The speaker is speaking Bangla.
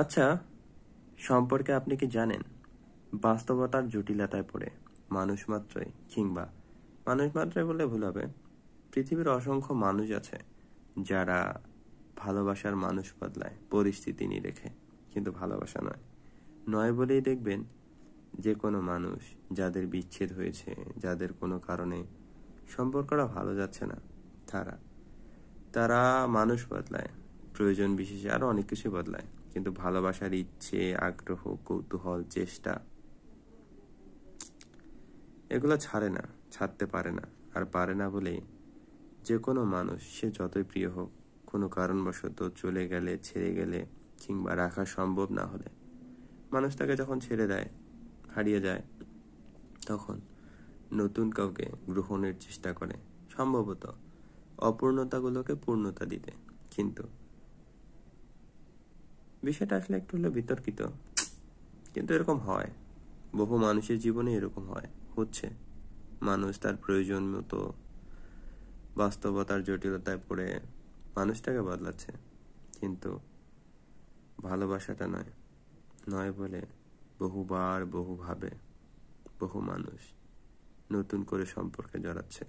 আচ্ছা, সম্পর্কে আপনি কি জানেন বাস্তবতার জটিলতায় পড়ে মানুষ মাত্রই কিংবা মানুষ মাত্রই বললে ভুল হবে, পৃথিবীর অসংখ্য মানুষ আছে যারা ভালোবাসার মানুষ বদলায় পরিস্থিতি নিরেখে, কিন্তু ভালোবাসা নয়। নয় বলেই দেখবেন যে কোনো মানুষ যাদের বিচ্ছেদ হয়েছে, যাদের কোনো কারণে সম্পর্কটা ভালো যাচ্ছে না, তারা তারা মানুষ বদলায়, প্রয়োজন বিশেষে আরো অনেক কিছু বদলায়, কিন্তু ভালোবাসার ইচ্ছে, আগ্রহ, কৌতূহল, চেষ্টা এগুলো ছাড়ে না, ছাড়তে পারে না। আর পারে না বলেই যে কোনো মানুষ, সে যতই প্রিয় হোক, কোনো কারণবশত চলে গেলে, ছেড়ে গেলে কিংবা রাখা সম্ভব না হলে, মানুষ তাকে যখন ছেড়ে দেয়, হারিয়ে যায়, তখন নতুন কাউকে গ্রহণের চেষ্টা করে, সম্ভবত অপূর্ণতাগুলোকে পূর্ণতা দিতে। কিন্তু বিষয়টা আসলে একটু হলে বিতর্কিত, কিন্তু এরকম হয়, বহু মানুষের জীবনে এরকম হয়, হচ্ছে। মানুষ তার প্রয়োজন মতো বাস্তবতার জটিলতায় পড়ে মানুষটাকে বদলাচ্ছে, কিন্তু ভালোবাসাটা নয়। নয় বলে বহুবার, বহুভাবে বহু মানুষ নতুন করে সম্পর্কে জড়াচ্ছে।